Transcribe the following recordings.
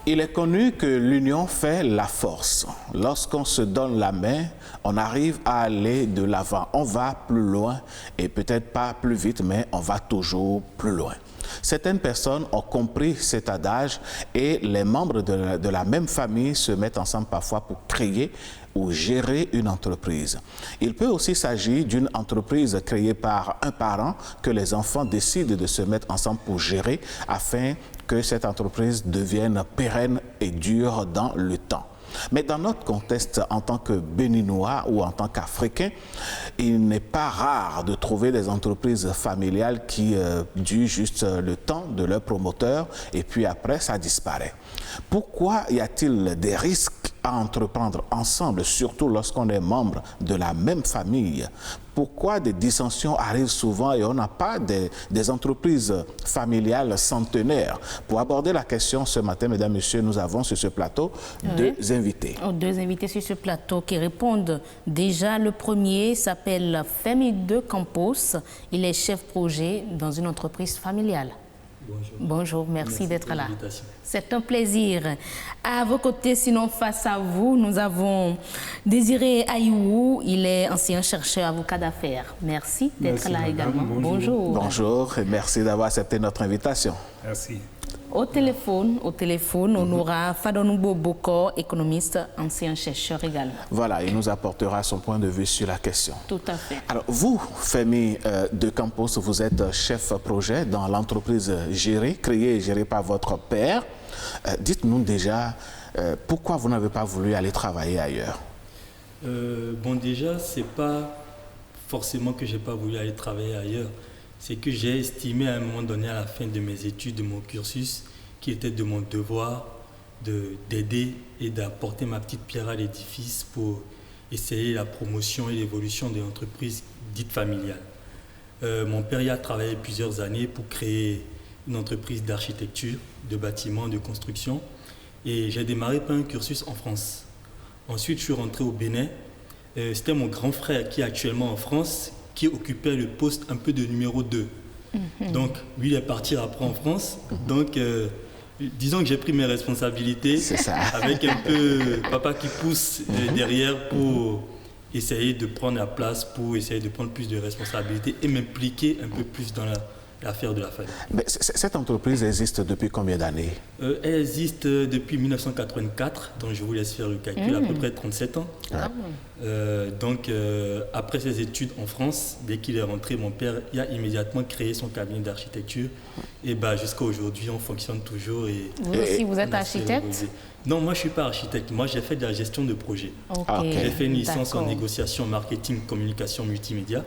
Il est connu que l'union fait la force. Lorsqu'on se donne la main, on arrive à aller de l'avant. On va plus loin et peut-être pas plus vite, mais on va toujours plus loin. Certaines personnes ont compris cet adage et les membres de la même famille se mettent ensemble parfois pour créer ou gérer une entreprise. Il peut aussi s'agir d'une entreprise créée par un parent que les enfants décident de se mettre ensemble pour gérer afin que cette entreprise devienne pérenne et dure dans le temps. Mais dans notre contexte, en tant que Béninois ou en tant qu'Africains, il n'est pas rare de trouver des entreprises familiales qui durent juste le temps de leur promoteur et puis après, ça disparaît. Pourquoi y a-t-il des risques à entreprendre ensemble, surtout lorsqu'on est membre de la même famille? Pourquoi des dissensions arrivent souvent et on n'a pas des entreprises familiales centenaires? Pour aborder la question ce matin, mesdames, messieurs, nous avons sur ce plateau deux invités. Deux invités sur ce plateau qui répondent. Déjà, le premier s'appelle Femi de Campos. Il est chef projet dans une entreprise familiale. Bonjour. Bonjour, merci d'être là. C'est un plaisir. À vos côtés, sinon face à vous, nous avons Désiré Aïwou. Il est ancien chercheur avocat d'affaires. Merci d'être là également. Bonjour. Bonjour et merci d'avoir accepté notre invitation. Merci. Au téléphone, on aura Fadonou Bokor, économiste, ancien chercheur également. Voilà, il nous apportera son point de vue sur la question. Tout à fait. Alors, vous, Femi de Campos, vous êtes chef projet dans l'entreprise créée et gérée par votre père. Dites-nous déjà, pourquoi vous n'avez pas voulu aller travailler ailleurs? Déjà, c'est pas forcément que j'ai pas voulu aller travailler ailleurs. C'est que j'ai estimé à un moment donné, à la fin de mes études, de mon cursus, qu'il était de mon devoir d'aider et d'apporter ma petite pierre à l'édifice pour essayer la promotion et l'évolution de l'entreprise dite familiale. Mon père y a travaillé plusieurs années pour créer une entreprise d'architecture, de bâtiments, de construction. Et j'ai démarré par un cursus en France. Ensuite, je suis rentré au Bénin. C'était mon grand frère qui est actuellement en France, qui occupait le poste un peu de numéro 2. Donc, lui, il est parti après en France. Donc, disons que j'ai pris mes responsabilités avec un peu papa qui pousse derrière pour essayer de prendre la place, pour essayer de prendre plus de responsabilités et m'impliquer un peu plus dans l'affaire de la famille. Mais cette entreprise existe depuis combien d'années? Elle existe depuis 1984, donc je vous laisse faire le calcul, à peu près 37 ans. Après ses études en France, dès qu'il est rentré, mon père il a immédiatement créé son cabinet d'architecture. Et jusqu'à aujourd'hui, on fonctionne toujours. Et vous aussi, vous êtes architecte? Non, moi je ne suis pas architecte. Moi j'ai fait de la gestion de projet. Okay. J'ai fait une licence en négociation, marketing, communication, multimédia.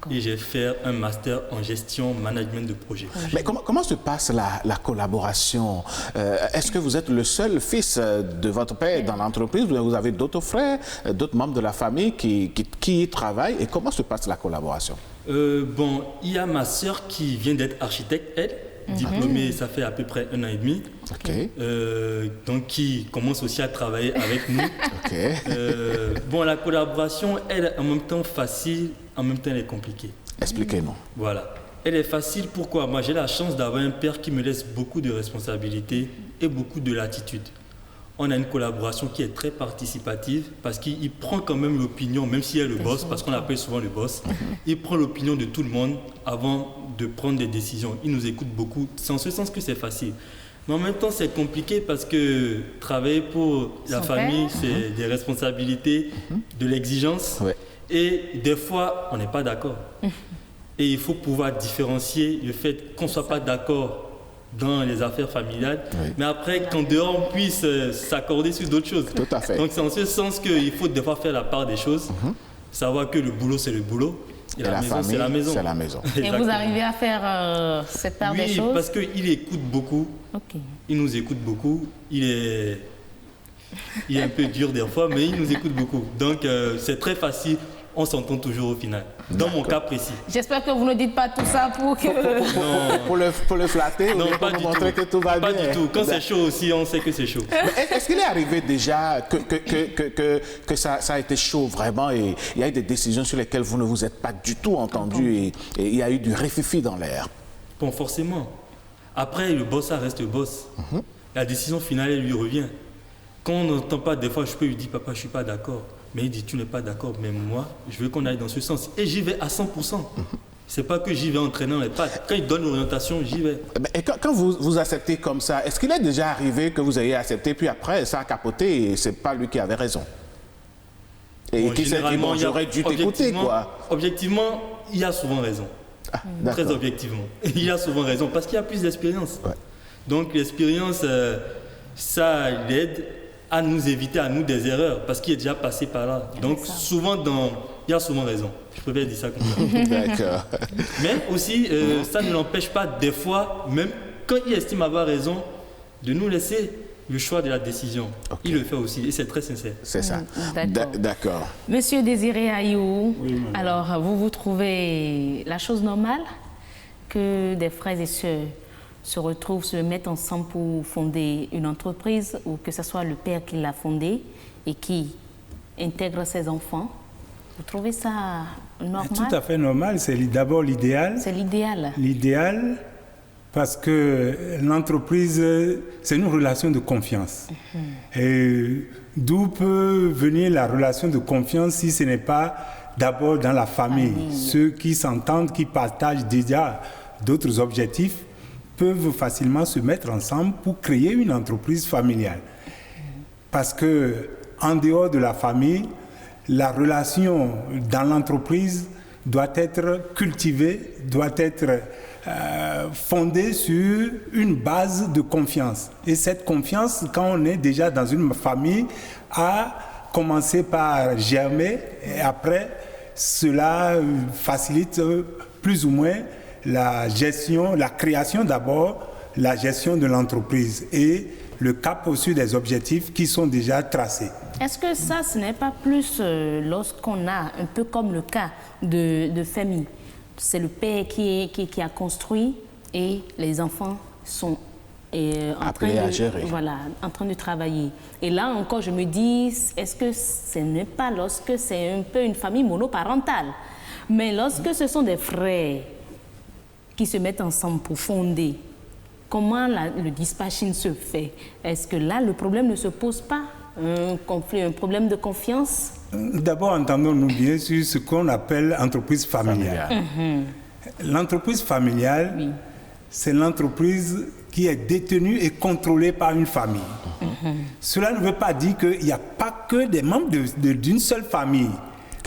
Et j'ai fait un master en gestion, management de projet. Mais comment se passe la collaboration? Est-ce que vous êtes le seul fils de votre père dans l'entreprise? Vous avez d'autres frères, d'autres membres de la famille qui y travaillent? Et comment se passe la collaboration? Il y a ma sœur qui vient d'être architecte, elle. Diplômée, ça fait à peu près 1 an et demi. Donc, qui commence aussi à travailler avec nous. La collaboration, elle est en même temps facile, en même temps elle est compliquée. Expliquez-nous. Voilà. Elle est facile, pourquoi? Moi, j'ai la chance d'avoir un père qui me laisse beaucoup de responsabilités et beaucoup de latitude. On a une collaboration qui est très participative parce qu'il prend quand même l'opinion, même s'il est le boss, parce qu'on l'appelle souvent le boss, il prend l'opinion de tout le monde avant de prendre des décisions. Il nous écoute beaucoup. C'est en ce sens que c'est facile. Mais en même temps, c'est compliqué parce que travailler pour la famille, c'est des responsabilités, de l'exigence. Et des fois, on n'est pas d'accord. Et il faut pouvoir différencier le fait qu'on ne soit pas d'accord dans les affaires familiales, mais après qu'en dehors on puisse s'accorder sur d'autres choses. Tout à fait. Donc c'est en ce sens qu'il faut des fois faire la part des choses, savoir que le boulot c'est le boulot et la maison c'est la maison. C'est la maison. Et vous arrivez à faire cette part des choses? Oui, parce qu'il écoute beaucoup, il nous écoute beaucoup, il est un peu dur des fois, mais il nous écoute beaucoup. Donc c'est très facile. On s'entend toujours au final, dans mon cas précis. J'espère que vous ne dites pas tout ça pour que... pour le flatter, non, ou pour nous montrer que tout va bien. Pas du tout. Quand c'est chaud aussi, on sait que c'est chaud. Est-ce qu'il est arrivé déjà que ça a été chaud vraiment et il y a eu des décisions sur lesquelles vous ne vous êtes pas du tout entendu et il y a eu du rififi dans l'air? Bon, forcément. Après, le boss, ça reste le boss. la décision finale, elle lui revient. Quand on n'entend pas, des fois, je peux lui dire, papa, je ne suis pas d'accord. Mais il dit, tu n'es pas d'accord, mais moi, je veux qu'on aille dans ce sens. Et j'y vais à 100%. C'est pas que j'y vais entraînant les pattes. Quand il donne l'orientation, j'y vais. Et quand vous acceptez comme ça, est-ce qu'il est déjà arrivé que vous ayez accepté, puis après, ça a capoté et c'est pas lui qui avait raison? Et Bon, qui s'est dit, bon, j'aurais dû t'écouter, quoi. Objectivement, il y a souvent raison. Ah, très objectivement. Il y a souvent raison, parce qu'il y a plus d'expérience. Ouais. Donc l'expérience, ça l'aide à nous éviter, à nous, des erreurs, parce qu'il est déjà passé par là. Donc souvent, il y a souvent raison. Je préfère dire ça comme ça. D'accord. Mais aussi, ça ne l'empêche pas, des fois, même quand il estime avoir raison, de nous laisser le choix de la décision. Okay. Il le fait aussi, et c'est très sincère. C'est ça. D'accord. Monsieur Désiré Ayou, oui, alors vous trouvez la chose normale que des frères et sœurs se retrouvent, se mettent ensemble pour fonder une entreprise, ou que ce soit le père qui l'a fondée et qui intègre ses enfants? Vous trouvez ça normal? Tout à fait normal. C'est d'abord l'idéal. C'est l'idéal. L'idéal, parce que l'entreprise, c'est une relation de confiance. Et d'où peut venir la relation de confiance si ce n'est pas d'abord dans la famille? Ceux qui s'entendent, qui partagent déjà d'autres objectifs, peuvent facilement se mettre ensemble pour créer une entreprise familiale. Parce que en dehors de la famille, la relation dans l'entreprise doit être cultivée, doit être fondée sur une base de confiance. Et cette confiance, quand on est déjà dans une famille, a commencé par germer, et après, cela facilite plus ou moins la gestion, la création d'abord, la gestion de l'entreprise et le cap au dessus des objectifs qui sont déjà tracés. Est-ce que ça, ce n'est pas plus lorsqu'on a un peu comme le cas de famille? C'est le père qui a construit et les enfants sont en train de travailler. Et là encore, je me dis, est-ce que ce n'est pas lorsque c'est un peu une famille monoparentale? Mais lorsque ce sont des frères qui se mettent ensemble pour fonder, comment le dispatching se fait? Est-ce que là, le problème ne se pose pas? Un conflit, un problème de confiance? D'abord, entendons-nous bien sur ce qu'on appelle entreprise familiale. L'entreprise familiale, oui, c'est l'entreprise qui est détenue et contrôlée par une famille. Cela ne veut pas dire qu'il n'y a pas que des membres d'une seule famille.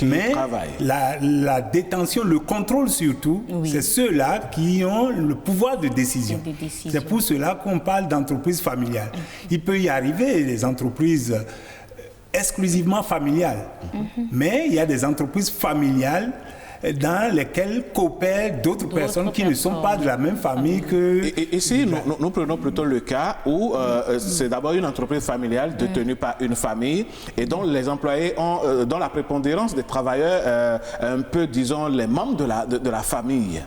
Mais la détention, le contrôle surtout, oui, c'est ceux-là qui ont le pouvoir de décision. C'est pour cela qu'on parle d'entreprise familiale. Il peut y arriver des entreprises exclusivement familiales, mais il y a des entreprises familiales dans lesquelles coopèrent d'autres personnes qui ne sont pas de la même famille que... Et ici, nous prenons plutôt le cas où c'est d'abord une entreprise familiale détenue par une famille et dont les employés ont, dont la prépondérance des travailleurs, un peu, disons, les membres de la famille.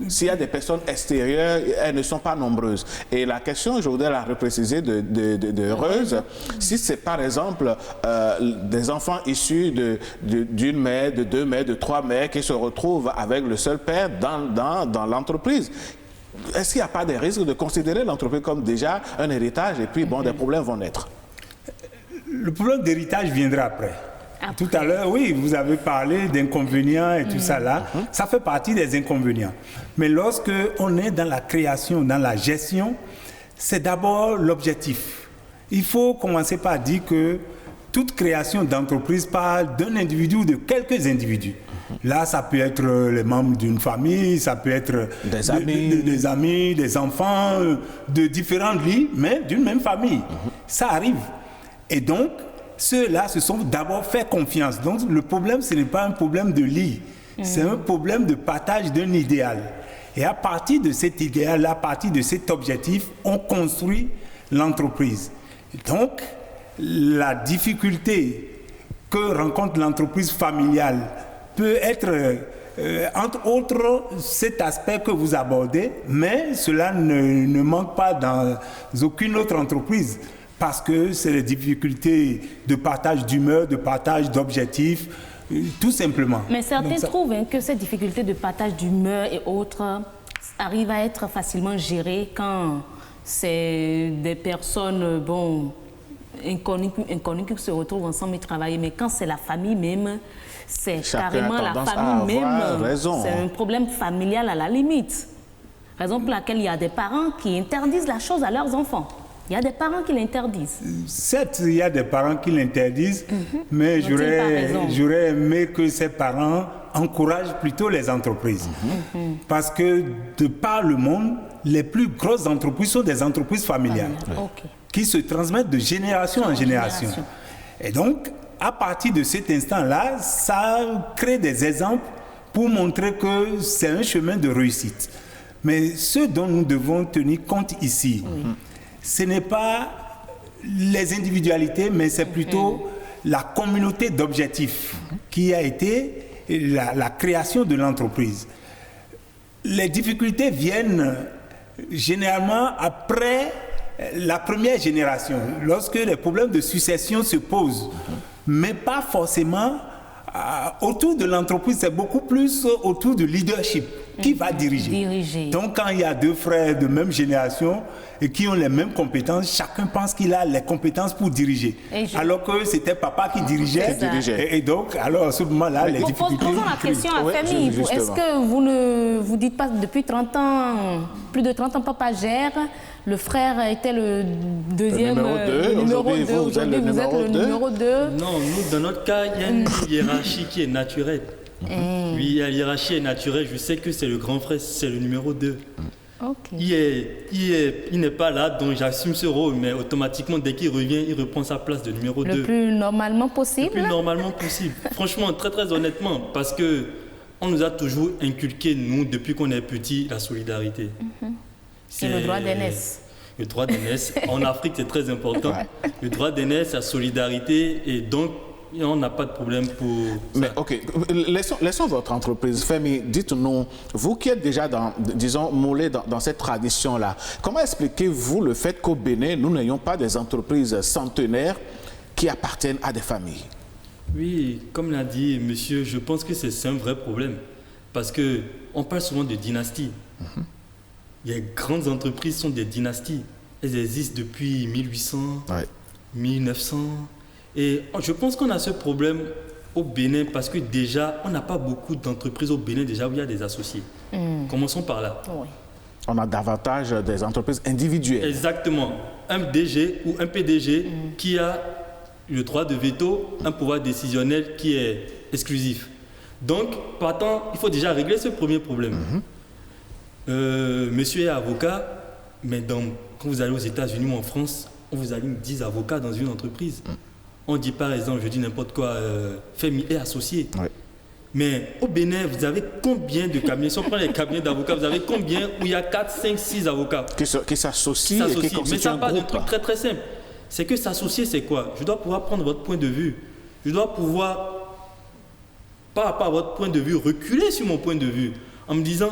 S'il y a des personnes extérieures, elles ne sont pas nombreuses. Et la question, je voudrais la repréciser de Heureuse, si c'est par exemple des enfants issus d'une mère, de deux mères, de trois mères qui se retrouvent avec le seul père dans l'entreprise, est-ce qu'il n'y a pas des risques de considérer l'entreprise comme déjà un héritage et puis bon, des problèmes vont naître? Le problème d'héritage viendra après. Tout à l'heure, oui, vous avez parlé d'inconvénients et tout ça là. Ça fait partie des inconvénients. Mais lorsque on est dans la création, dans la gestion, c'est d'abord l'objectif. Il faut commencer par dire que toute création d'entreprise parle d'un individu ou de quelques individus. Là, ça peut être les membres d'une famille, ça peut être des amis, des enfants, de différentes lits, mais d'une même famille. Ça arrive. Et donc, ceux-là se sont d'abord fait confiance. Donc, le problème, ce n'est pas un problème de lit. C'est un problème de partage d'un idéal. Et à partir de cet idéal, à partir de cet objectif, on construit l'entreprise. Donc, la difficulté que rencontre l'entreprise familiale peut être, entre autres, cet aspect que vous abordez, mais cela ne manque pas dans aucune autre entreprise. Parce que c'est les difficultés de partage d'humeur, de partage d'objectifs, tout simplement. Mais certains trouvent que ces difficultés de partage d'humeur et autres arrivent à être facilement gérées quand c'est des personnes, bon, inconnues qui se retrouvent ensemble et travaillent. Mais quand c'est la famille même, c'est carrément la famille même. C'est un problème familial à la limite. Raison pour laquelle il y a des parents qui interdisent la chose à leurs enfants. Il y a des parents qui l'interdisent. Certes, il y a des parents qui l'interdisent, mais j'aurais aimé que ces parents encouragent plutôt les entreprises. Parce que de par le monde, les plus grosses entreprises sont des entreprises familiales qui se transmettent de génération en génération. Et donc, à partir de cet instant-là, ça crée des exemples pour montrer que c'est un chemin de réussite. Mais ce dont nous devons tenir compte ici, ce n'est pas les individualités, mais c'est plutôt la communauté d'objectifs qui a été la création de l'entreprise. Les difficultés viennent généralement après la première génération, lorsque les problèmes de succession se posent, mais pas forcément autour de l'entreprise, c'est beaucoup plus autour du leadership qui va diriger. Donc quand il y a deux frères de même génération et qui ont les mêmes compétences, chacun pense qu'il a les compétences pour diriger. Alors que c'était papa qui dirigeait. Et donc, alors à ce moment-là, les difficultés... Posons la question à Femi. Est-ce que vous ne vous dites pas depuis 30 ans, plus de 30 ans, papa gère, le frère était le deuxième, le numéro 2. Aujourd'hui, vous êtes le numéro 2. Non, nous, dans notre cas, il y a une hiérarchie qui est naturelle. Oui, la hiérarchie est naturelle. Je sais que c'est le grand frère, c'est le numéro 2. Il n'est pas là, donc j'assume ce rôle, mais automatiquement, dès qu'il revient, il reprend sa place de numéro 2. Le plus normalement possible. Le plus normalement possible. Franchement, très très honnêtement, parce que on nous a toujours inculqué, nous, depuis qu'on est petit, la solidarité. C'est le droit d'aînesse. Le droit d'aînesse. En Afrique, c'est très important. Le droit d'aînesse, la solidarité, et donc, on n'a pas de problème pour ça. Mais ok, laissons votre entreprise. Femi, dites-nous, vous qui êtes déjà, moulé dans cette tradition-là, comment expliquez-vous le fait qu'au Bénin, nous n'ayons pas des entreprises centenaires qui appartiennent à des familles? Oui, comme l'a dit monsieur, je pense que c'est un vrai problème. Parce qu'on parle souvent de dynastie. Les grandes entreprises sont des dynasties. Elles existent depuis 1800, 1900. Et je pense qu'on a ce problème au Bénin parce que déjà, on n'a pas beaucoup d'entreprises au Bénin déjà où il y a des associés. Commençons par là. On a davantage des entreprises individuelles. Exactement. Un DG ou un PDG qui a le droit de veto, un pouvoir décisionnel qui est exclusif. Donc, partant, il faut déjà régler ce premier problème. Monsieur est avocat, mais quand vous allez aux États-Unis ou en France, on vous aligne 10 avocats dans une entreprise. On dit par exemple, je dis n'importe quoi, Femi est associé. Mais au Bénin, vous avez combien de cabinets? Si on prend les cabinets d'avocats, vous avez combien où il y a 4, 5, 6 avocats qui s'associent et qui constituent mais ça un part d'un groupe. truc très très simple. C'est que s'associer, c'est quoi? Je dois pouvoir prendre votre point de vue. Je dois pouvoir, par rapport à votre point de vue, reculer sur mon point de vue en me disant,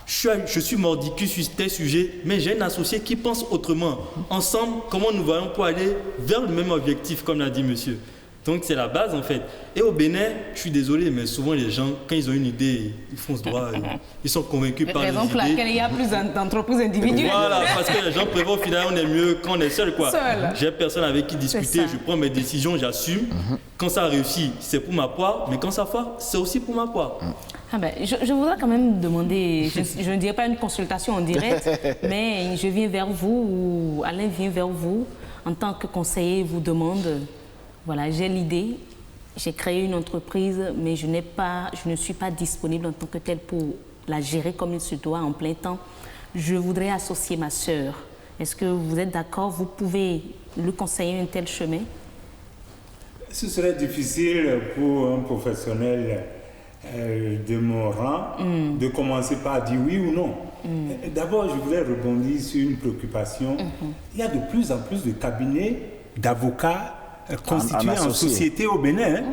je suis mordicus sur tel sujet, mais j'ai un associé qui pense autrement. Ensemble, comment nous voyons pour aller vers le même objectif, comme l'a dit monsieur. Donc c'est la base en fait. Et au Bénin, je suis désolé, mais souvent les gens, quand ils ont une idée, ils foncent droit. Ils sont convaincus par les idées. Raison pour laquelle il y a plus d'entreprises individuelles. Voilà, parce que les gens prévoient au final, on est mieux quand on est seul. J'ai personne avec qui discuter, je prends mes décisions, j'assume. Quand ça réussit, c'est pour ma part, mais quand ça foire, c'est aussi pour ma part. Je voudrais quand même demander, je ne dirais pas une consultation en direct, mais je viens vers vous, ou Alain vient vers vous, en tant que conseiller, vous demande, voilà, j'ai l'idée, j'ai créé une entreprise, mais je ne suis pas disponible en tant que telle pour la gérer comme il se doit en plein temps. Je voudrais associer ma sœur. Est-ce que vous êtes d'accord? Vous pouvez le conseiller un tel chemin? Ce serait difficile pour un professionnel de mon rang de commencer par dire oui ou non. D'abord, je voudrais rebondir sur une préoccupation. Il y a de plus en plus de cabinets d'avocats constitués en société au Bénin.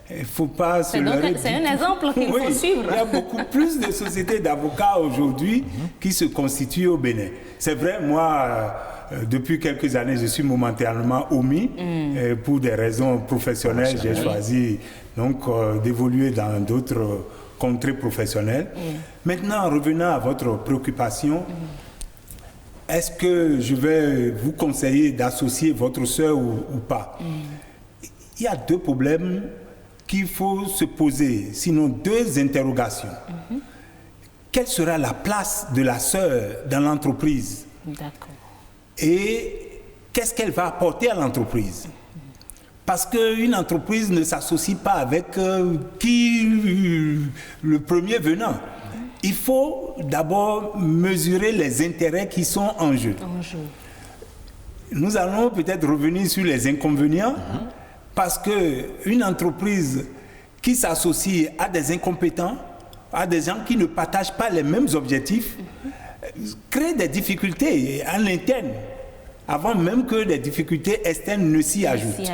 Il ne faut pas se leurrer. C'est un exemple qu'il faut suivre. Il y a beaucoup plus de sociétés d'avocats aujourd'hui qui se constituent au Bénin. C'est vrai, moi, depuis quelques années, je suis momentanément omis. Pour des raisons professionnelles, j'ai choisi d'évoluer dans d'autres contrées professionnelles. Maintenant, revenant à votre préoccupation, est-ce que je vais vous conseiller d'associer votre sœur ou pas? Il y a deux problèmes qu'il faut se poser, sinon deux interrogations. Quelle sera la place de la sœur dans l'entreprise? D'accord. Et qu'est-ce qu'elle va apporter à l'entreprise? Parce qu'une entreprise ne s'associe pas avec le premier venant. Il faut d'abord mesurer les intérêts qui sont en jeu. Nous allons peut-être revenir sur les inconvénients, parce qu'une entreprise qui s'associe à des incompétents, à des gens qui ne partagent pas les mêmes objectifs, crée des difficultés en interne, avant même que des difficultés externes ne s'y ajoutent.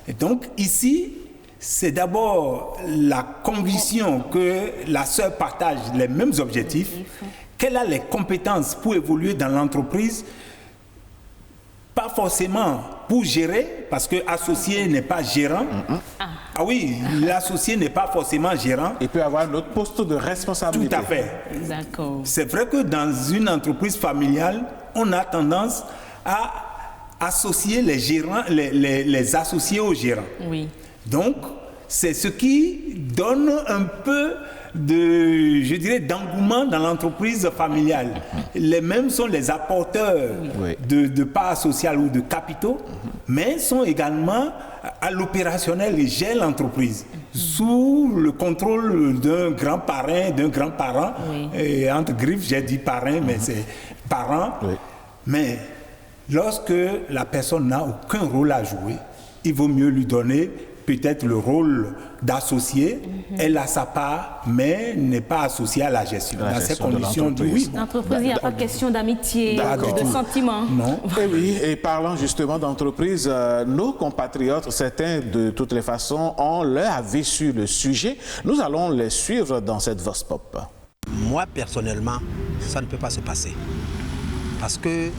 Et donc ici, c'est d'abord la conviction que la sœur partage les mêmes objectifs, qu'elle a les compétences pour évoluer dans l'entreprise, pas forcément pour gérer, parce que associé n'est pas gérant. Ah oui, l'associé n'est pas forcément gérant. Il peut avoir un autre poste de responsabilité. Tout à fait. D'accord. C'est vrai que dans une entreprise familiale, on a tendance à associer les gérants, les associés aux gérants. Oui. Donc, c'est ce qui donne un peu de, je dirais, d'engouement dans l'entreprise familiale. Les mêmes sont les apporteurs de parts sociales ou de capitaux, mais sont également à l'opérationnel et gèrent l'entreprise sous le contrôle d'un grand parrain, d'un grand parent. Et entre griffes, j'ai dit parrain, mais c'est parent. Mais lorsque la personne n'a aucun rôle à jouer, il vaut mieux lui donner peut-être le rôle d'associé. Elle a sa part, mais n'est pas associée à la gestion. Dans ces conditions, oui. L'entreprise, il n'y a pas question d'amitié, de sentiments. Non. Et oui, et parlant justement d'entreprise, nos compatriotes, certains de toutes les façons, ont leur avis sur le sujet. Nous allons les suivre dans cette Vox Pop. Moi, personnellement, ça ne peut pas se passer. Parce que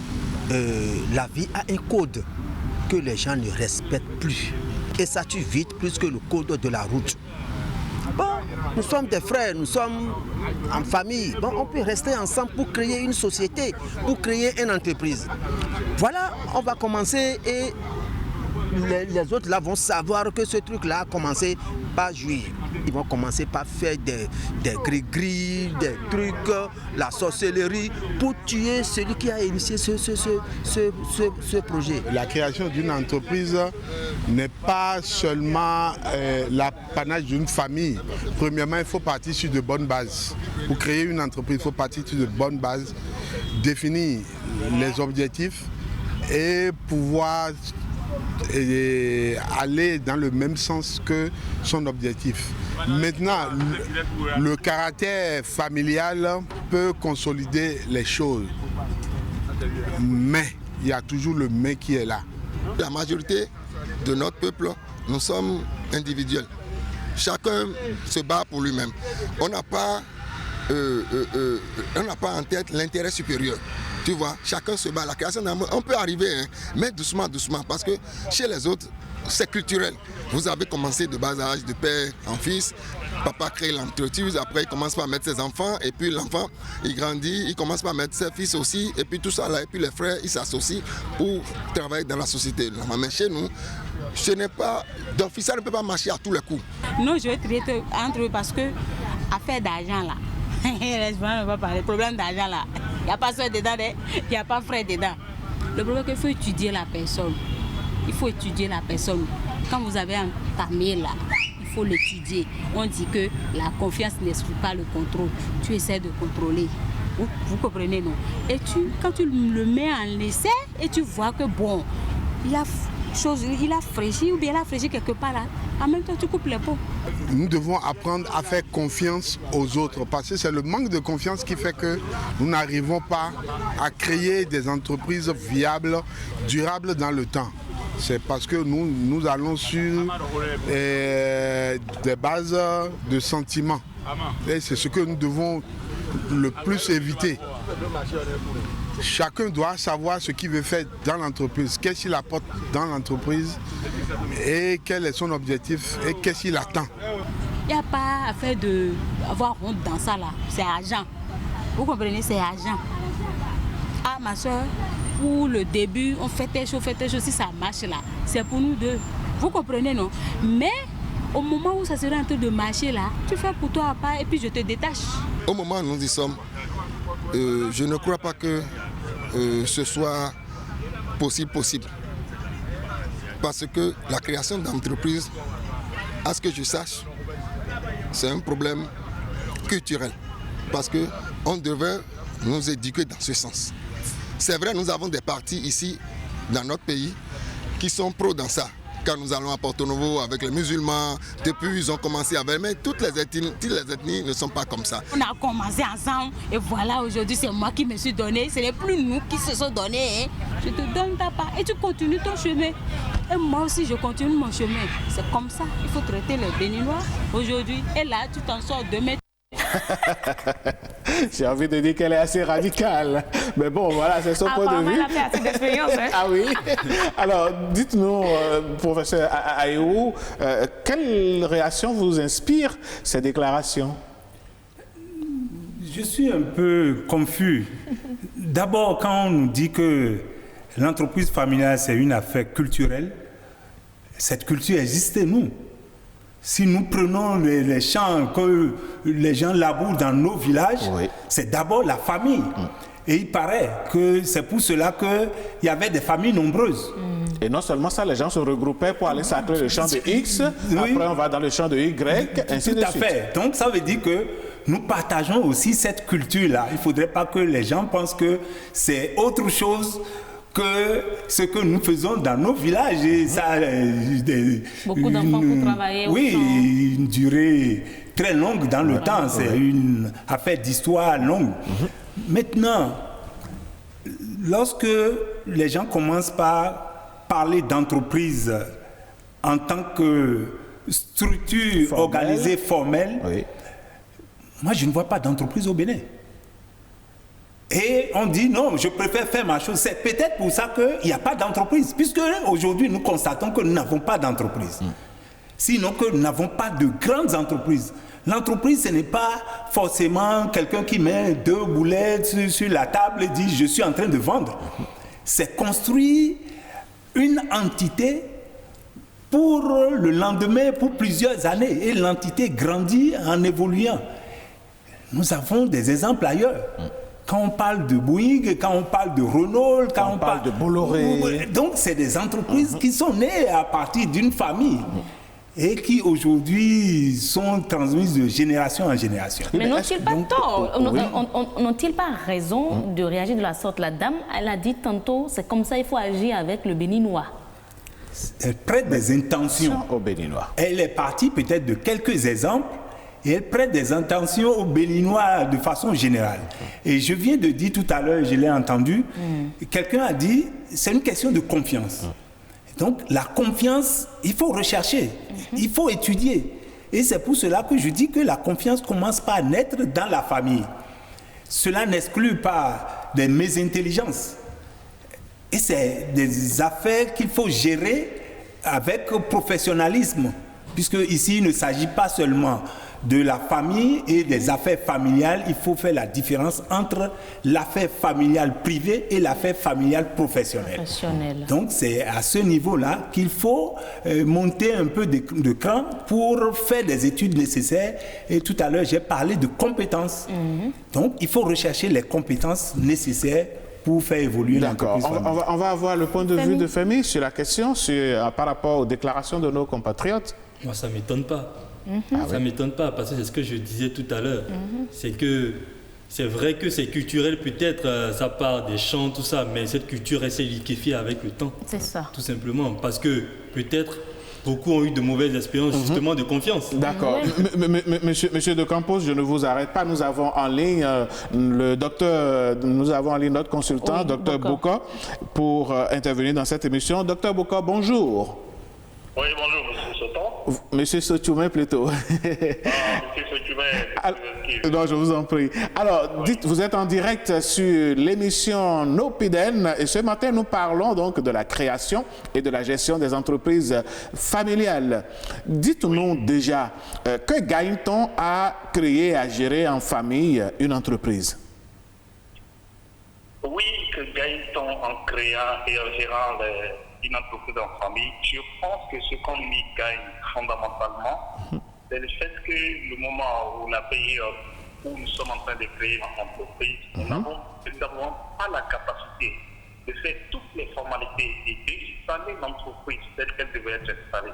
la vie a un code que les gens ne respectent plus. Et ça tue vite plus que le code de la route. Bon, nous sommes des frères, nous sommes en famille. Bon, on peut rester ensemble pour créer une société, pour créer une entreprise. Voilà, on va commencer et les autres là vont savoir que ce truc-là a commencé par jouir. Ils vont commencer par faire des gris-gris, des trucs, la sorcellerie, pour tuer celui qui a initié ce projet. La création d'une entreprise n'est pas seulement l'apanage d'une famille. Premièrement, il faut partir sur de bonnes bases. Pour créer une entreprise, il faut partir sur de bonnes bases, définir les objectifs et pouvoir aller dans le même sens que son objectif. Maintenant, le caractère familial peut consolider les choses, mais il y a toujours le mais qui est là. La majorité de notre peuple, nous sommes individuels. Chacun se bat pour lui-même. On n'a pas en tête l'intérêt supérieur. Tu vois, chacun se bat. La création d'un on peut arriver, hein, mais doucement, doucement, parce que chez les autres, c'est culturel. Vous avez commencé de bas âge, de père en fils. Papa crée l'entreprise, après il commence par mettre ses enfants, et puis l'enfant, il grandit, il commence par mettre ses fils aussi, et puis tout ça là, et puis les frères, ils s'associent pour travailler dans la société. Mais chez nous, ce n'est pas, d'office, ça ne peut pas marcher à tous les coups. Non, je vais traiter entre eux parce que affaire d'argent là, on va parler, problème d'argent là, il n'y a pas soeur dedans, il n'y a pas frère dedans. Le problème c'est qu'il faut étudier la personne. Il faut étudier la personne. Quand vous avez entamé là, il faut l'étudier. On dit que la confiance n'exclut pas le contrôle. Tu essaies de contrôler. Vous comprenez, non? Et quand tu le mets en essai et tu vois que bon, il a fraîchi ou bien il a fraîchi quelque part là, en même temps tu coupes les pots. Nous devons apprendre à faire confiance aux autres parce que c'est le manque de confiance qui fait que nous n'arrivons pas à créer des entreprises viables, durables dans le temps. C'est parce que nous allons sur des bases de sentiments. Et c'est ce que nous devons le plus éviter. Chacun doit savoir ce qu'il veut faire dans l'entreprise, qu'est-ce qu'il apporte dans l'entreprise et quel est son objectif et qu'est-ce qu'il attend. Il n'y a pas à faire d'avoir honte dans ça là, c'est argent. Vous comprenez, c'est argent. ah ma soeur, pour le début, on fait tes choses, si ça marche là, c'est pour nous deux. Vous comprenez, non? Mais au moment où ça sera en train de marcher là, tu fais pour toi à part et puis je te détache. Au moment où nous y sommes, je ne crois pas que ce soit possible. Parce que la création d'entreprises, à ce que je sache, c'est un problème culturel. Parce qu'on devait nous éduquer dans ce sens. C'est vrai, nous avons des partis ici, dans notre pays, qui sont pros dans ça. Quand nous allons à Porto Novo avec les musulmans, depuis ils ont commencé avec, mais toutes les ethnies ne sont pas comme ça. On a commencé ensemble et voilà, aujourd'hui c'est moi qui me suis donné, ce n'est plus nous qui se sont donnés. Hein. Je te donne ta part et tu continues ton chemin. Et moi aussi je continue mon chemin. C'est comme ça, il faut traiter les Béninois aujourd'hui et là tu t'en sors demain. J'ai envie de dire qu'elle est assez radicale. Mais bon, voilà, c'est son point de vue. Elle a fait assez d'expérience. Hein? Ah oui. Alors, dites-nous, professeur Ayou, quelle réaction vous inspire ces déclarations? Je suis un peu confus. D'abord, quand on nous dit que l'entreprise familiale, c'est une affaire culturelle, cette culture existe, nous. Si nous prenons les champs que les gens labourent dans nos villages, oui, c'est d'abord la famille. Et il paraît que c'est pour cela qu'il y avait des familles nombreuses. Et non seulement ça, les gens se regroupaient pour aller sacrer le champ de X, oui, après on va dans le champ de Y, ainsi de suite. Tout à fait. Donc ça veut dire que nous partageons aussi cette culture-là. Il ne faudrait pas que les gens pensent que c'est autre chose que ce que nous faisons dans nos villages. Et ça, beaucoup d'enfants pour travailler. Oui, une durée très longue dans le temps. C'est une affaire d'histoire longue. Maintenant, lorsque les gens commencent par parler d'entreprise en tant que structure organisée formelle, oui, moi je ne vois pas d'entreprise au Bénin. Et on dit non, je préfère faire ma chose. C'est peut-être pour ça qu'il n'y a pas d'entreprise, puisque aujourd'hui nous constatons que nous n'avons pas d'entreprise. Sinon que nous n'avons pas de grandes entreprises. L'entreprise, ce n'est pas forcément quelqu'un qui met 2 boulettes sur la table et dit je suis en train de vendre. C'est construire une entité pour le lendemain, pour plusieurs années. Et l'entité grandit en évoluant. Nous avons des exemples ailleurs. Quand on parle de Bouygues, quand on parle de Renault, quand on parle de Bolloré. Donc, c'est des entreprises qui sont nées à partir d'une famille et qui aujourd'hui sont transmises de génération en génération. Mais n'ont-ils pas tort? N'ont-ils pas raison de réagir de la sorte? La dame, elle a dit tantôt, c'est comme ça il faut agir avec le Béninois. Elle prête des intentions aux Béninois. Elle est partie peut-être de quelques exemples. Et elle prête des intentions aux Béninois de façon générale. Et je viens de dire tout à l'heure, je l'ai entendu, quelqu'un a dit, c'est une question de confiance. Donc la confiance, il faut rechercher, il faut étudier. Et c'est pour cela que je dis que la confiance commence par naître dans la famille. Cela n'exclut pas des mésintelligences. Et c'est des affaires qu'il faut gérer avec professionnalisme. Puisque ici, il ne s'agit pas seulement de la famille et des affaires familiales, il faut faire la différence entre l'affaire familiale privée et l'affaire familiale professionnelle. Donc c'est à ce niveau-là qu'il faut monter un peu de cran pour faire les études nécessaires. Et tout à l'heure, j'ai parlé de compétences. Donc il faut rechercher les compétences nécessaires pour faire évoluer l'entreprise familiale. On va avoir le point de vue de Femi sur la question par rapport aux déclarations de nos compatriotes. Moi, ça ne m'étonne pas. Ça ne m'étonne pas, parce que c'est ce que je disais tout à l'heure. C'est que c'est vrai que c'est culturel, peut-être, ça part des chants, tout ça, mais cette culture, elle s'est liquéfiée avec le temps. C'est ça. Tout simplement, parce que peut-être beaucoup ont eu de mauvaises expériences, justement, de confiance. D'accord. Monsieur de Campos, je ne vous arrête pas. Nous avons en ligne notre consultant, docteur Bouka, pour intervenir dans cette émission. Docteur Bouka, bonjour. Oui, bonjour, monsieur Soton. Monsieur Sotoumé, plutôt. Monsieur Sotoumé. Non, je vous en prie. Alors, dites, vous êtes en direct sur l'émission Nopiden et ce matin, nous parlons donc de la création et de la gestion des entreprises familiales. Dites-nous déjà, que gagne-t-on à créer, à gérer en famille une entreprise? Oui, que Gaëtan, en créant et en gérant une entreprise en famille, je pense que ce qu'on y gagne fondamentalement, c'est le fait que le moment où la période où nous sommes en train de créer une entreprise, nous n'avons pas la capacité de faire toutes les formalités et d'installer l'entreprise telle qu'elle devait être installée.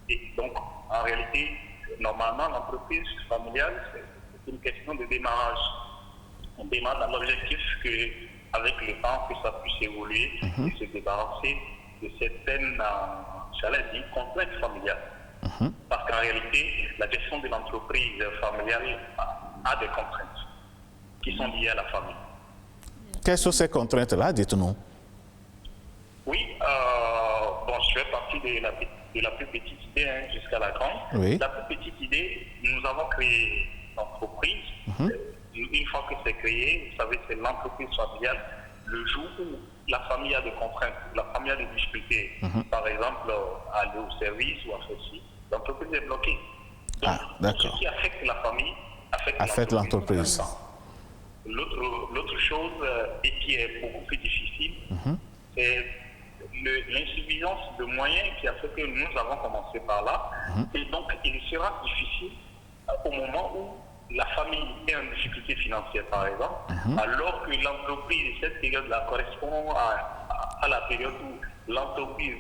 Et donc, en réalité, normalement, l'entreprise familiale, c'est une question de démarrage. On démarre dans l'objectif qu'avec le temps, que ça puisse évoluer et se débarrasser de certaines, j'allais dire, contraintes familiales. Parce qu'en réalité, la gestion de l'entreprise familiale a des contraintes qui sont liées à la famille. Quelles sont ces contraintes-là, dites-nous? Oui, je fais partie de la plus petite idée jusqu'à la grande. Oui. La plus petite idée, nous avons créé l'entreprise. Une fois que c'est créé, vous savez, c'est l'entreprise familiale. Le jour où la famille a des contraintes, la famille a des difficultés, par exemple, à aller au service ou à faire ci, l'entreprise est bloquée. Donc, ce qui affecte la famille affecte l'entreprise. L'autre chose, et qui est beaucoup plus difficile, c'est l'insuffisance de moyens qui a fait que nous avons commencé par là. Et donc, il sera difficile au moment où la famille est en difficulté financière, par exemple, alors que l'entreprise, cette période-là, correspond à la période où l'entreprise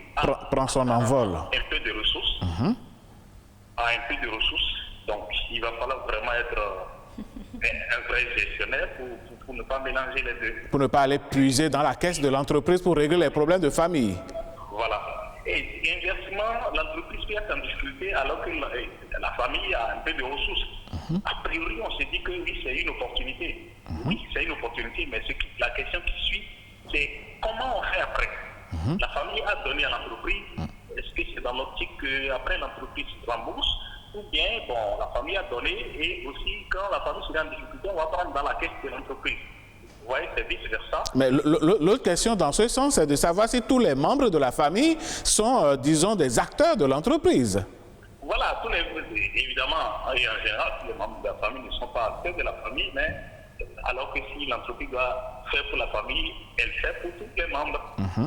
prend son envol. Un peu de ressources. Donc, il va falloir vraiment être un vrai gestionnaire pour ne pas mélanger les deux. Pour ne pas aller puiser dans la caisse de l'entreprise pour régler les problèmes de famille. Voilà. Et inversement, l'entreprise peut être en difficulté alors que la famille a un peu de ressources. A priori, on se dit que oui, c'est une opportunité. Oui, c'est une opportunité, mais la question qui suit, c'est comment on fait après. La famille a donné à l'entreprise. Est-ce que c'est dans l'optique qu'après l'entreprise se rembourse? Ou bien, la famille a donné et aussi, quand la famille sera en difficulté, on va prendre dans la caisse de l'entreprise. Vous voyez, c'est vice-versa. Mais l'autre question dans ce sens, c'est de savoir si tous les membres de la famille sont, disons, des acteurs de l'entreprise. Voilà, évidemment, en général, tous les membres de la famille ne sont pas acteurs de la famille, mais alors que si l'entreprise doit faire pour la famille, elle fait pour tous les membres.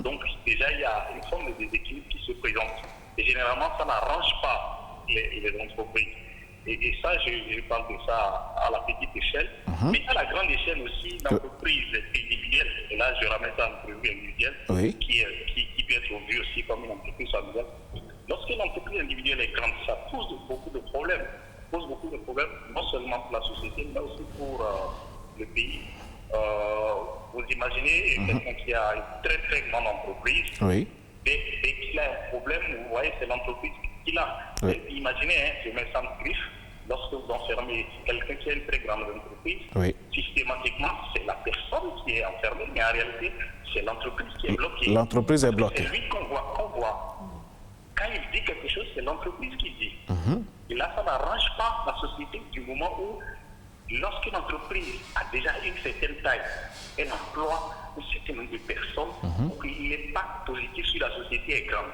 Donc, déjà, il y a une forme de déséquilibre qui se présente. Et généralement, ça n'arrange pas les entreprises. Et ça, je parle de ça à la petite échelle. Mais à la grande échelle aussi, l'entreprise individuelle, et là je ramène ça à l'entreprise individuelle, qui peut être vue aussi comme une entreprise familiale. Lorsque l'entreprise individuelle est grande, ça pose beaucoup de problèmes. Ça pose beaucoup de problèmes, non seulement pour la société, mais aussi pour le pays. Vous imaginez quelqu'un qui a une très très grande entreprise, dès qu'il a un problème, vous voyez, c'est l'entreprise qu'il a. Imaginez, je mets ça en griffe, lorsque vous enfermez quelqu'un qui a une très grande entreprise, systématiquement, c'est la personne qui est enfermée, mais en réalité, c'est l'entreprise qui est bloquée. L'entreprise est bloquée. C'est lui qu'on voit. Quand il dit quelque chose, c'est l'entreprise qui dit. Et là, ça n'arrange pas la société du moment où, lorsqu'une entreprise a déjà une certaine taille, elle emploie un certain nombre de personnes pour qu'il l'impact positif sur la société est grand.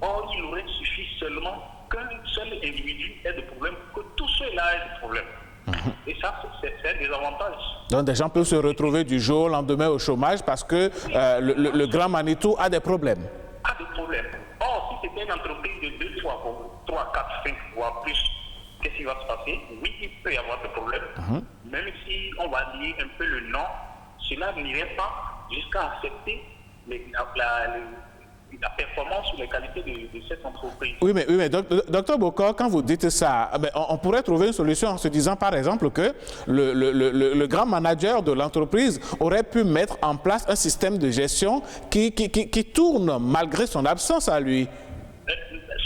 Or, il aurait suffi seulement qu'un seul individu ait des problèmes, que tous ceux-là aient des problèmes. Et ça, c'est des avantages. Donc, des gens peuvent se retrouver du jour au lendemain au chômage parce que le Grand Manitou a des problèmes. A des problèmes. Or, si c'était une entreprise de 2, 3, 4, 5, voire plus, qu'est-ce qui va se passer? Oui, il peut y avoir des problèmes. Même si on va lier un peu le nom, cela n'irait pas jusqu'à accepter la performance ou les qualités de cette entreprise. Oui, mais docteur Bokor, quand vous dites ça, on pourrait trouver une solution en se disant par exemple que le grand manager de l'entreprise aurait pu mettre en place un système de gestion qui tourne malgré son absence à lui.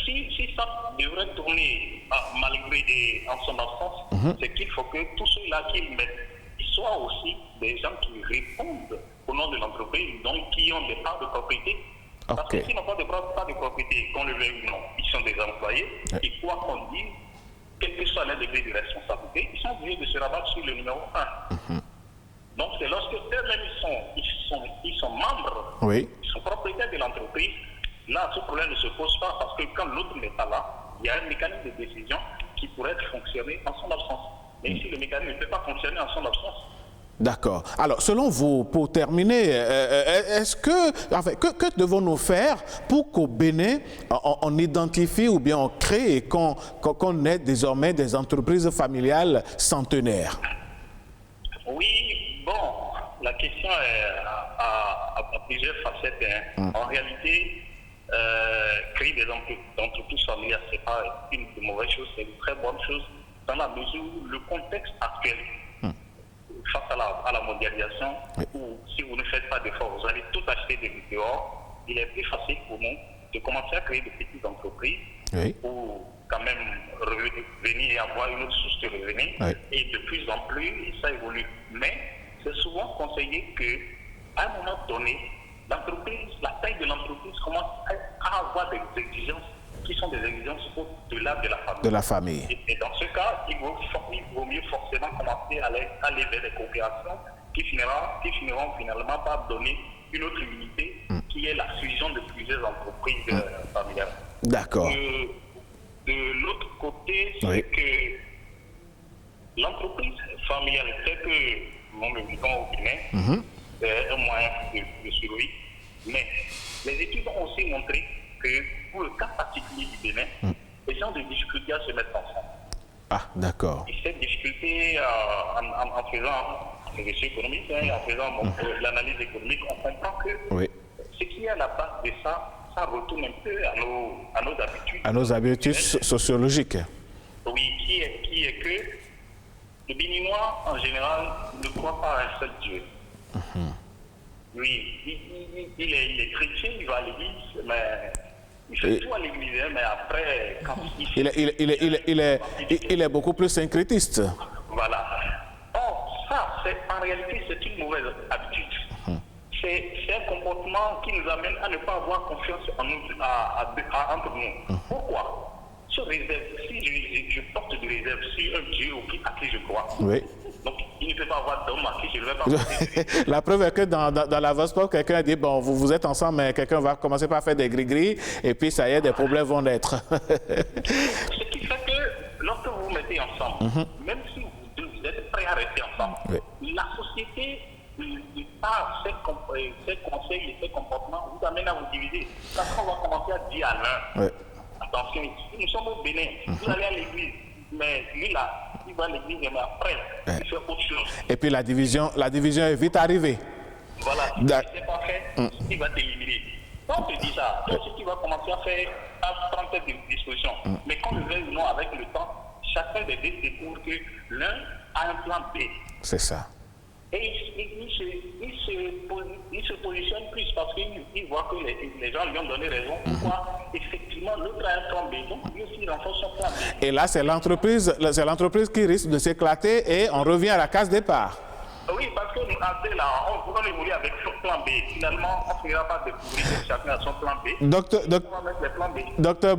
Si ça devrait tourner malgré et en son absence, c'est qu'il faut que tous ceux-là qu'ils mettent, ils soient aussi des gens qui répondent au nom de l'entreprise, donc qui ont des parts de propriété. Parce que s'ils n'ont pas de propriété, qu'on le veuille ou non, ils sont des employés, et quoi qu'on dise, quel que soit leur degré de responsabilité, ils sont obligés de se rabattre sur le numéro 1. Donc c'est lorsque eux-mêmes ils sont membres, ils sont propriétaires de l'entreprise, là ce problème ne se pose pas parce que quand l'autre n'est pas là, il y a un mécanisme de décision qui pourrait fonctionner en son absence. Mais si le mécanisme ne peut pas fonctionner en son absence, D'accord. Alors, selon vous, pour terminer, est-ce que devons-nous faire pour qu'au Bénin, on identifie ou bien on crée et qu'on ait désormais des entreprises familiales centenaires? Oui, bon, la question a plusieurs facettes. En réalité, créer des entreprises familiales, ce n'est pas une mauvaise chose, c'est une très bonne chose, dans la mesure où le contexte actuel, face à la mondialisation, où si vous ne faites pas d'efforts, vous allez tout acheter dehors, il est plus facile pour nous de commencer à créer de petites entreprises pour quand même revenir et avoir une autre source de revenus. Et de plus en plus, ça évolue. Mais c'est souvent conseillé qu'à un moment donné, l'entreprise, la taille de l'entreprise commence à avoir des exigences qui sont des exigences au-delà de la famille. Et dans ce cas, il vaut mieux forcément commencer à aller vers des coopérations qui finiront finalement par donner une autre unité qui est la fusion de plusieurs entreprises familiales. D'accord. De l'autre côté, c'est que l'entreprise familiale, c'est que nous le vivons au Bénin, c'est un moyen de survie. Mais les études ont aussi montré que pour le cas particulier du Bénin, les gens ont des difficultés à se mettre ensemble. Ah, d'accord. Et cette difficulté, en faisant les recherches économiques, en faisant l'analyse économique, on comprend que ce qui est à la base de ça, ça retourne un peu à nos habitudes. À nos habitudes sociologiques. Oui, qui est que le Béninois, en général, ne croit pas à un seul Dieu. Oui, il est chrétien, il va à l'église, mais il fait tout à l'église, mais après, quand il est beaucoup plus syncrétiste. Voilà. Or, ça, en réalité, c'est une mauvaise habitude. C'est un comportement qui nous amène à ne pas avoir confiance en nous, entre nous. Pourquoi? Si je porte de réserve sur un Dieu à qui je crois, donc il ne peut pas avoir d'homme à qui je ne vais pas croire. La preuve est que dans la Vosport, quelqu'un dit, bon, vous êtes ensemble, mais quelqu'un va commencer par faire des gris-gris, et puis ça y est, des problèmes vont naître. Ce qui fait que lorsque vous vous mettez ensemble, même si vous êtes prêts à rester ensemble, la société, par ces conseils et ces comportements, vous amène à vous diviser. Parce qu'on va commencer à dire à l'un, attention, nous sommes au Bénin, vous allez à l'église, mais lui là, il va à l'église, mais après, il fait autre chose. Et puis la division est vite arrivée. Voilà, si c'est pas fait, il va t'éliminer. Quand on te dit ça, toi aussi tu vas commencer à prendre tes dispositions. Mais quand nous venons avec le temps, chacun des deux découvre que l'un a un plan B. C'est ça. Et il se positionne plus parce qu'il voit que les gens lui ont donné raison. Pourquoi effectivement l'autre a un plan B. Donc lui aussi il renforce son plan B. Et là, c'est l'entreprise qui risque de s'éclater et on revient à la case départ. Oui, parce que nous, on évolue avec son plan B. Finalement, on ne finira pas découvrir que chacun a son plan B. Docteur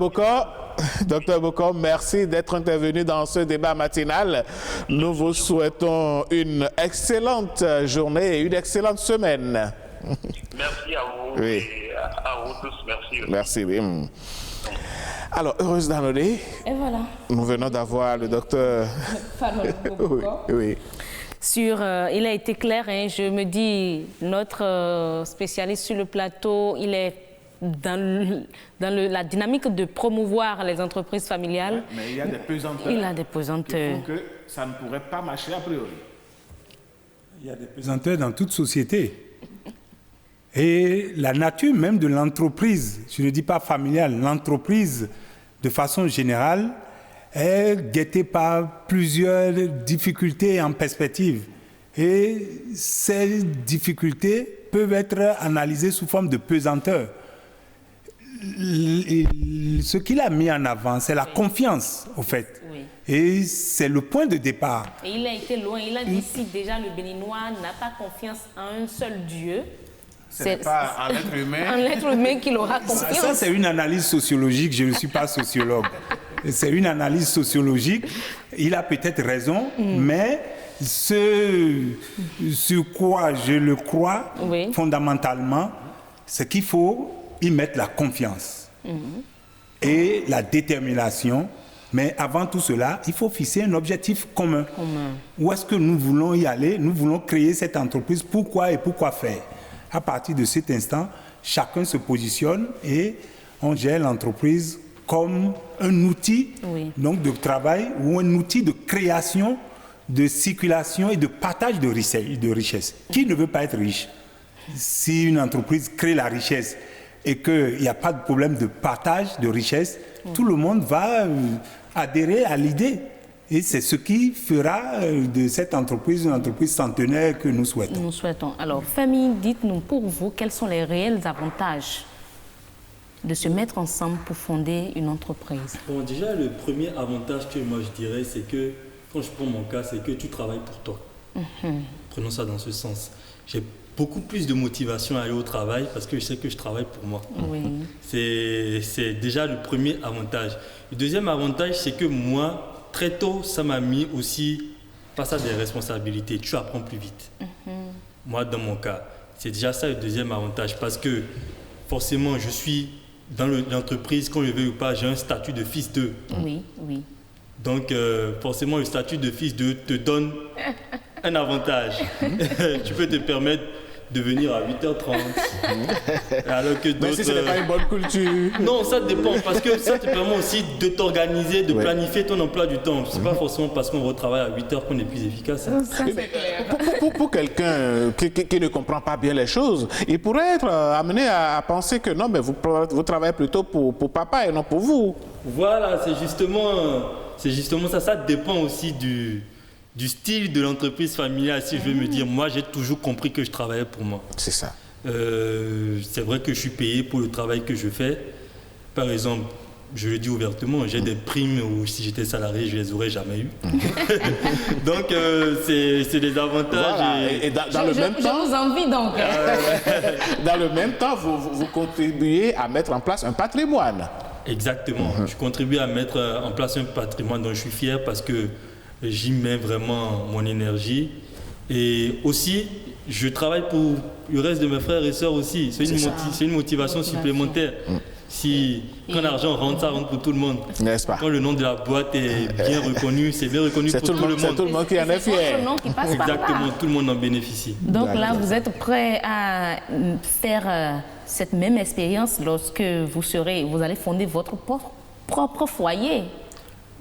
Bokor, merci d'être intervenu dans ce débat matinal. Nous vous souhaitons une excellente journée et une excellente semaine. Merci à vous et à vous tous. Merci. Merci. Alors, heureuse d'annoncer. Et voilà. Nous venons d'avoir le docteur Bokor. Oui. Il a été clair, hein, je me dis, notre spécialiste sur le plateau, il est dans la dynamique de promouvoir les entreprises familiales. Mais il y a des pesanteurs. Il a des pesanteurs. Qui font que ça ne pourrait pas marcher a priori. Il y a des pesanteurs dans toute société. Et la nature même de l'entreprise, je ne dis pas familiale, l'entreprise de façon générale, est guettée par plusieurs difficultés en perspective. Et ces difficultés peuvent être analysées sous forme de pesanteur. Ce qu'il a mis en avant, c'est la confiance, au fait. Oui. Et c'est le point de départ. Et il a été loin. Il a dit si déjà le Béninois n'a pas confiance en un seul Dieu, c'est pas en l'être humain. En l'être humain qu'il aura confiance. Ça, c'est une analyse sociologique. Je ne suis pas sociologue. C'est une analyse sociologique. Il a peut-être raison, mais ce sur quoi je le crois fondamentalement, c'est qu'il faut y mettre la confiance et la détermination Mais avant tout cela, il faut fixer un objectif commun. Où est-ce que nous voulons y aller? Nous voulons créer cette entreprise. Pourquoi et pourquoi faire? À partir de cet instant, chacun se positionne et on gère l'entreprise comme un outil donc de travail ou un outil de création, de circulation et de partage de richesse. Qui ne veut pas être riche? Si une entreprise crée la richesse et qu'il n'y a pas de problème de partage de richesse, tout le monde va adhérer à l'idée. Et c'est ce qui fera de cette entreprise une entreprise centenaire que nous souhaitons. Nous souhaitons. Alors, famille, dites-nous pour vous, quels sont les réels avantages de se mettre ensemble pour fonder une entreprise? Bon, déjà, le premier avantage que moi je dirais, c'est que, quand je prends mon cas, c'est que tu travailles pour toi. Prenons ça dans ce sens. J'ai beaucoup plus de motivation à aller au travail parce que je sais que je travaille pour moi. C'est déjà le premier avantage. Le deuxième avantage, c'est que moi, très tôt, ça m'a mis aussi face à des responsabilités. Tu apprends plus vite. Moi, dans mon cas, c'est déjà ça le deuxième avantage parce que forcément, je suis dans l'entreprise, qu'on le veuille ou pas, j'ai un statut de fils d'eux. Donc, forcément, le statut de fils d'eux te donne un avantage. Tu peux te permettre de venir à 8h30. Alors que mais si ce n'est pas une bonne culture. Non, ça dépend, parce que ça te permet aussi de t'organiser, de planifier ton emploi du temps. Ce n'est pas forcément parce qu'on retravaille à 8h qu'on est plus efficace. Pour quelqu'un qui ne comprend pas bien les choses, il pourrait être amené à penser que non, mais vous travaillez plutôt pour papa et non pour vous. Voilà, c'est justement ça. Ça dépend aussi du style de l'entreprise familiale. Si je veux me dire, moi j'ai toujours compris que je travaillais pour moi. C'est ça. C'est vrai que je suis payé pour le travail que je fais. Par exemple, je le dis ouvertement, j'ai des primes où si j'étais salarié, je ne les aurais jamais eues. Donc c'est des avantages. Voilà. Et dans le même temps, je vous envie donc. Dans le même temps, vous contribuez à mettre en place un patrimoine. Exactement. Je contribue à mettre en place un patrimoine dont je suis fier parce que j'y mets vraiment mon énergie. Et aussi, je travaille pour le reste de mes frères et sœurs aussi. C'est une motivation supplémentaire. Quand l'argent rentre, ça rentre pour tout le monde. N'est-ce pas? Quand le nom de la boîte est bien reconnu, c'est bien reconnu pour tout le monde. C'est tout le monde qui en est fier. Exactement, tout le monde en bénéficie. Donc là, vous êtes prêt à faire cette même expérience lorsque vous allez fonder votre propre foyer?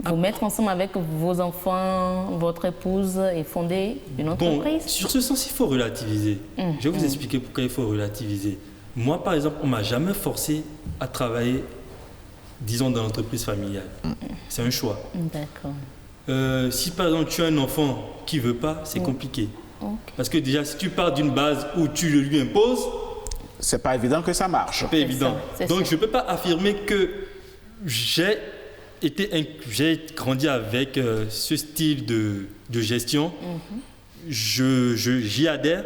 Vous mettre ensemble avec vos enfants, votre épouse et fonder une entreprise? Bon, sur ce sens, il faut relativiser. Je vais vous expliquer pourquoi il faut relativiser. Moi, par exemple, on ne m'a jamais forcé à travailler, disons, dans l'entreprise familiale. C'est un choix. D'accord. Si, par exemple, tu as un enfant qui ne veut pas, c'est compliqué. Parce que déjà, si tu pars d'une base où tu le lui imposes, c'est pas évident que ça marche. C'est pas évident. Donc, je ne peux pas affirmer que j'ai grandi avec ce style de gestion. J'y adhère.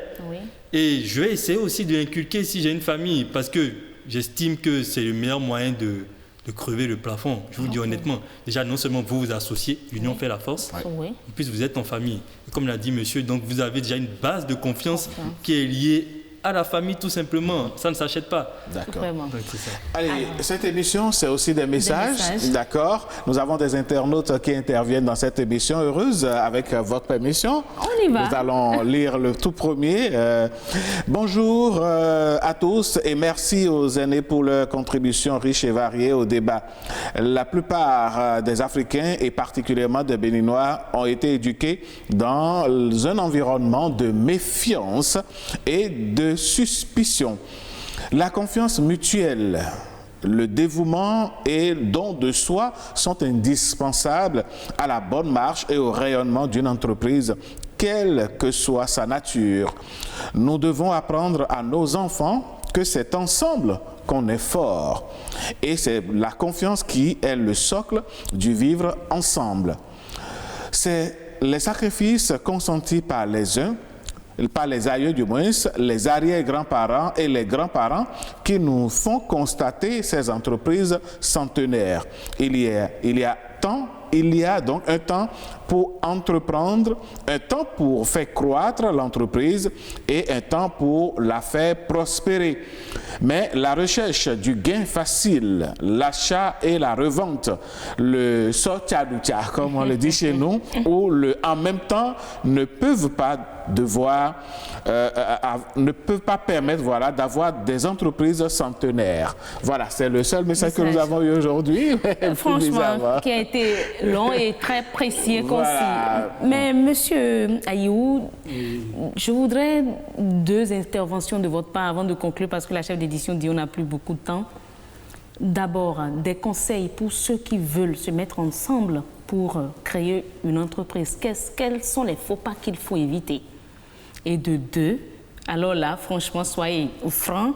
Et je vais essayer aussi de l'inculquer si j'ai une famille, parce que j'estime que c'est le meilleur moyen de crever le plafond. Je vous dis honnêtement, déjà non seulement vous vous associez, l'union fait la force, en plus vous êtes en famille. Et comme l'a dit monsieur, donc vous avez déjà une base de confiance qui est liée à la famille tout simplement, ça ne s'achète pas. D'accord. Allez, cette émission, c'est aussi des messages. D'accord. Nous avons des internautes qui interviennent dans cette émission heureuse avec votre permission. On y va. Nous allons lire le tout premier. Bonjour à tous et merci aux aînés pour leur contribution riche et variée au débat. La plupart des Africains et particulièrement des Béninois ont été éduqués dans un environnement de méfiance et de suspicion. La confiance mutuelle, le dévouement et le don de soi sont indispensables à la bonne marche et au rayonnement d'une entreprise, quelle que soit sa nature. Nous devons apprendre à nos enfants que c'est ensemble qu'on est fort. Et c'est la confiance qui est le socle du vivre ensemble. C'est les sacrifices consentis par les uns, par les aïeux du moins, les arrière-grands-parents et les grands-parents qui nous font constater ces entreprises centenaires. Il y a tant Il y a donc un temps pour entreprendre, un temps pour faire croître l'entreprise et un temps pour la faire prospérer. Mais la recherche du gain facile, l'achat et la revente, le sotia-doutia, comme on le dit chez nous, ou le en même temps ne peuvent pas permettre d'avoir des entreprises centenaires. Voilà, c'est le seul message que nous avons eu aujourd'hui. Franchement, qui a été long et très précis et concis. Mais Monsieur Ayou, je voudrais 2 interventions de votre part avant de conclure, parce que la chef d'édition dit qu'on n'a plus beaucoup de temps. D'abord, des conseils pour ceux qui veulent se mettre ensemble pour créer une entreprise. Quels sont les faux pas qu'il faut éviter? Et de 2, alors là, franchement, soyez francs,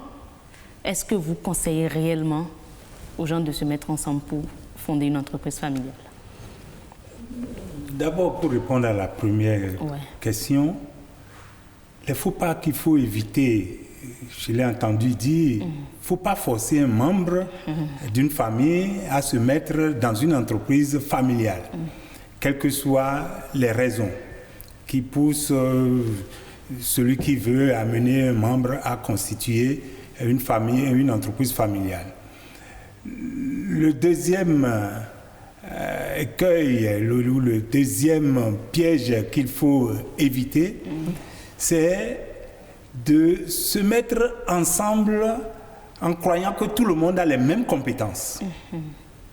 est-ce que vous conseillez réellement aux gens de se mettre ensemble pour fonder une entreprise familiale? D'abord, pour répondre à la première question, les faux pas qu'il faut éviter, je l'ai entendu dire, il ne faut pas forcer un membre d'une famille à se mettre dans une entreprise familiale, quelles que soient les raisons qui poussent celui qui veut amener un membre à constituer une famille, une entreprise familiale. Le deuxième écueil, le deuxième piège qu'il faut éviter, c'est de se mettre ensemble en croyant que tout le monde a les mêmes compétences.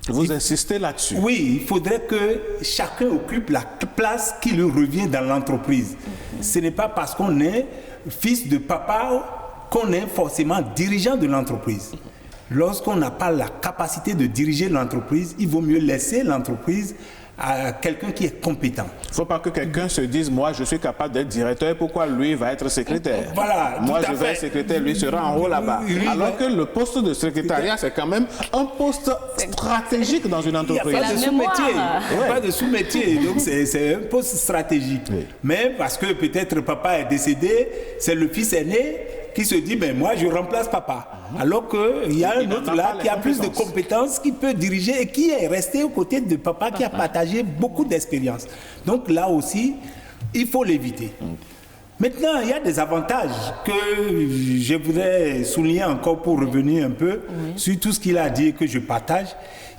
Vous insistez là-dessus? Oui, il faudrait que chacun occupe la place qui lui revient dans l'entreprise. Ce n'est pas parce qu'on est fils de papa qu'on est forcément dirigeant de l'entreprise. Lorsqu'on n'a pas la capacité de diriger l'entreprise, il vaut mieux laisser l'entreprise à quelqu'un qui est compétent. Il ne faut pas que quelqu'un se dise, moi je suis capable d'être directeur, pourquoi lui va être secrétaire? Voilà, moi je vais être secrétaire, lui sera en haut là-bas. Alors que le poste de secrétariat, c'est quand même un poste stratégique dans une entreprise. Il n'y a pas de sous-métier. Il n'y a pas de sous-métier, donc c'est un poste stratégique. Oui. Mais parce que peut-être papa est décédé, c'est le fils aîné qui se dit, ben moi je remplace papa. Alors qu'il y a un autre là qui a plus de compétences, qui peut diriger et qui est resté aux côtés de papa qui a partagé beaucoup d'expérience. Donc là aussi, il faut l'éviter. Maintenant, il y a des avantages que je voudrais souligner encore pour revenir un peu sur tout ce qu'il a dit et que je partage.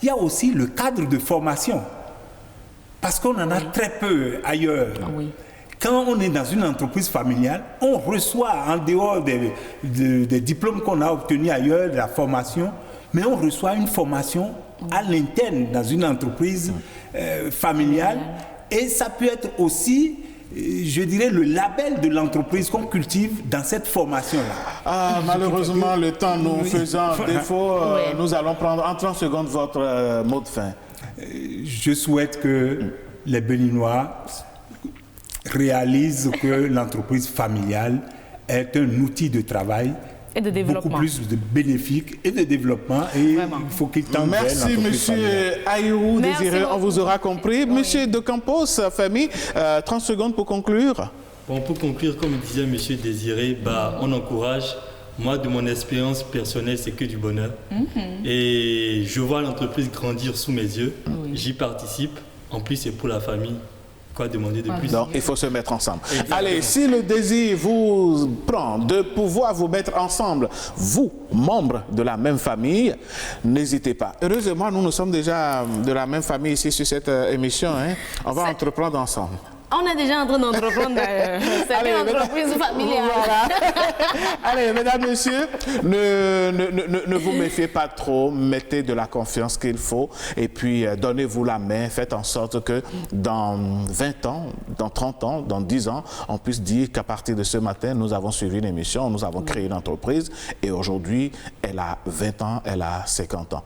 Il y a aussi le cadre de formation. Parce qu'on en a très peu ailleurs. Quand on est dans une entreprise familiale, on reçoit, en dehors des diplômes qu'on a obtenus ailleurs, de la formation, mais on reçoit une formation à l'interne dans une entreprise familiale. Et ça peut être aussi, je dirais, le label de l'entreprise qu'on cultive dans cette formation-là. Malheureusement, le temps nous faisant défaut, nous allons prendre en 30 secondes votre mot de fin. Je souhaite que les Béninois réalise que l'entreprise familiale est un outil de travail et de développement. Beaucoup plus de bénéfiques et de développement. Et il faut qu'il tente vers l'entreprise Monsieur Ayou Désiré, on vous aura compris. Monsieur De Campos, Femi, 30 secondes pour conclure. Bon, pour conclure, comme disait Monsieur Désiré, on encourage. Moi, de mon expérience personnelle, c'est que du bonheur. Et je vois l'entreprise grandir sous mes yeux. J'y participe. En plus, c'est pour la famille. Quoi demander de plus? Donc, il faut se mettre ensemble. Exactement. Allez, si le désir vous prend de pouvoir vous mettre ensemble, vous, membres de la même famille, n'hésitez pas. Heureusement, nous sommes déjà de la même famille ici sur cette émission. On va entreprendre ensemble. On est déjà en train d'entreprendre cette entreprise familiale. Voilà. Allez, mesdames, messieurs, ne vous méfiez pas trop, mettez de la confiance qu'il faut et puis donnez-vous la main, faites en sorte que dans 20 ans, dans 30 ans, dans 10 ans, on puisse dire qu'à partir de ce matin, nous avons suivi une émission, nous avons créé une entreprise et aujourd'hui, elle a 20 ans, elle a 50 ans.